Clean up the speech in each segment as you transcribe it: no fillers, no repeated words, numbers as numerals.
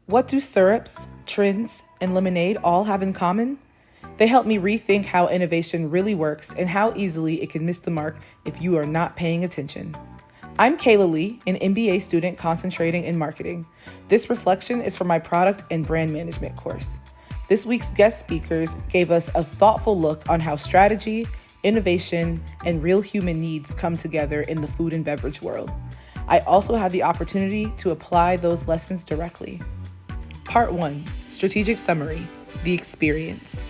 What do syrups, trends, and lemonade all have in common? They help me rethink how innovation really works and how easily it can miss the mark if you are not paying attention. I'm Khala, an MBA student concentrating in marketing. This reflection is for my product and brand management course. This week's guest speakers gave us a thoughtful look on how strategy, innovation, and real human needs come together in the food and beverage world. I also had the opportunity to apply those lessons directly. Part 1, Strategic Summary, The Experience.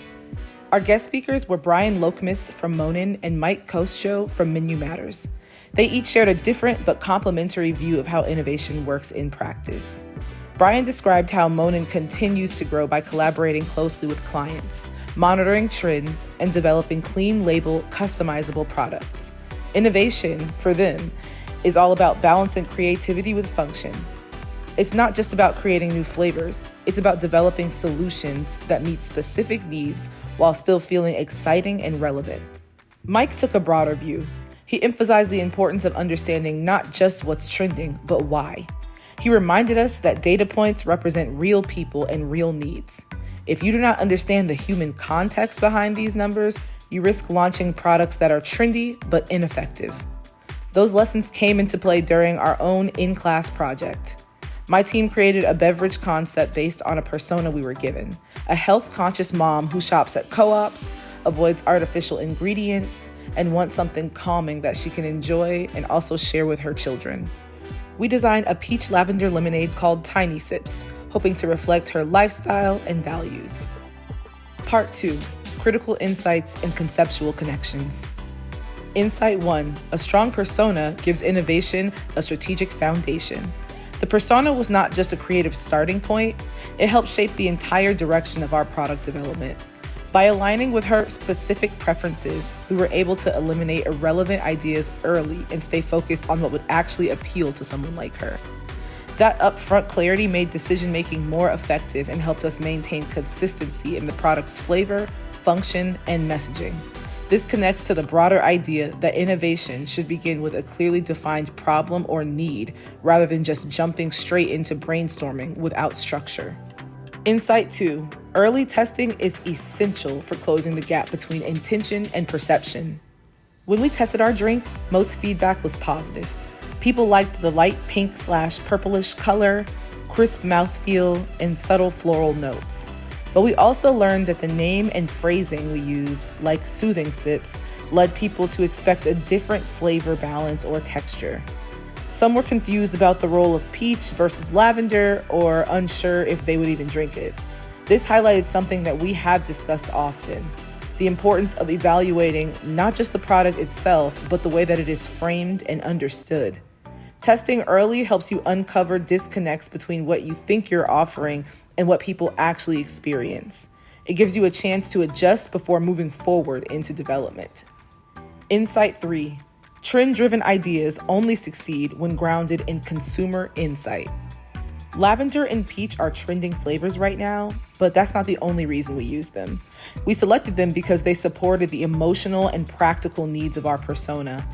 Our guest speakers were Brian Loukmas from Monin and Mike Kostyo from Menu Matters. They each shared a different but complementary view of how innovation works in practice. Brian described how Monin continues to grow by collaborating closely with clients, monitoring trends, and developing clean label, customizable products. Innovation, for them, is all about balancing creativity with function. It's not just about creating new flavors, it's about developing solutions that meet specific needs while still feeling exciting and relevant. Mike took a broader view. He emphasized the importance of understanding not just what's trending, but why. He reminded us that data points represent real people and real needs. If you do not understand the human context behind these numbers, you risk launching products that are trendy but ineffective. Those lessons came into play during our own in-class project. My team created a beverage concept based on a persona we were given, a health-conscious mom who shops at co-ops, avoids artificial ingredients, and wants something calming that she can enjoy and also share with her children. We designed a peach lavender lemonade called Tiny Sips, hoping to reflect her lifestyle and values. Part 2, Critical Insights and Conceptual Connections. Insight 1, a strong persona gives innovation a strategic foundation. The persona was not just a creative starting point, it helped shape the entire direction of our product development. By aligning with her specific preferences, we were able to eliminate irrelevant ideas early and stay focused on what would actually appeal to someone like her. That upfront clarity made decision-making more effective and helped us maintain consistency in the product's flavor, function, and messaging. This connects to the broader idea that innovation should begin with a clearly defined problem or need, rather than just jumping straight into brainstorming without structure. Insight 2, early testing is essential for closing the gap between intention and perception. When we tested our drink, most feedback was positive. People liked the light pink/purplish color, crisp mouthfeel, and subtle floral notes. But we also learned that the name and phrasing we used, like soothing sips, led people to expect a different flavor balance or texture. Some were confused about the role of peach versus lavender or unsure if they would even drink it. This highlighted something that we have discussed often, the importance of evaluating not just the product itself, but the way that it is framed and understood. Testing early helps you uncover disconnects between what you think you're offering and what people actually experience. It gives you a chance to adjust before moving forward into development. Insight 3, trend-driven ideas only succeed when grounded in consumer insight. Lavender and peach are trending flavors right now, but that's not the only reason we use them. We selected them because they supported the emotional and practical needs of our persona.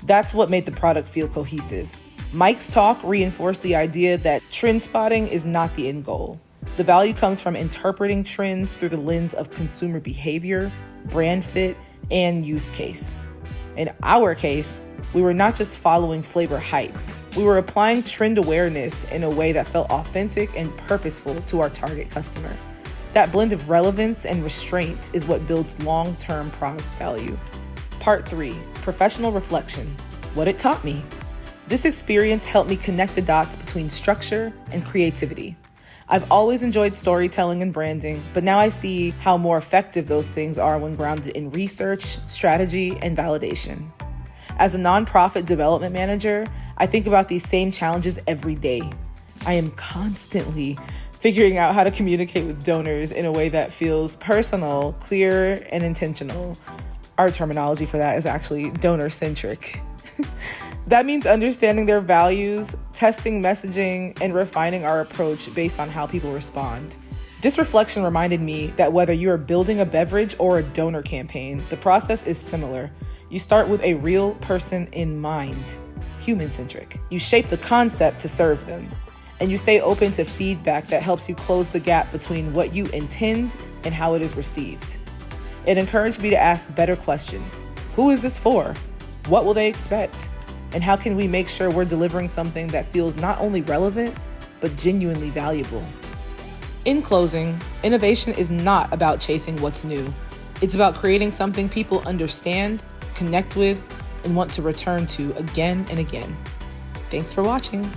That's what made the product feel cohesive. Mike's talk reinforced the idea that trend spotting is not the end goal. The value comes from interpreting trends through the lens of consumer behavior, brand fit, and use case. In our case, we were not just following flavor hype. We were applying trend awareness in a way that felt authentic and purposeful to our target customer. That blend of relevance and restraint is what builds long-term product value. Part 3, Professional Reflection, What It Taught Me. This experience helped me connect the dots between structure and creativity. I've always enjoyed storytelling and branding, but now I see how more effective those things are when grounded in research, strategy, and validation. As a nonprofit development manager, I think about these same challenges every day. I am constantly figuring out how to communicate with donors in a way that feels personal, clear, and intentional. Our terminology for that is actually donor-centric. That means understanding their values, testing messaging, and refining our approach based on how people respond. This reflection reminded me that whether you are building a beverage or a donor campaign, the process is similar. You start with a real person in mind, human-centric. You shape the concept to serve them. and you stay open to feedback that helps you close the gap between what you intend and how it is received. It encouraged me to ask better questions. Who is this for? What will they expect? And how can we make sure we're delivering something that feels not only relevant, but genuinely valuable? In closing, innovation is not about chasing what's new. It's about creating something people understand, connect with, and want to return to again and again. Thanks for watching.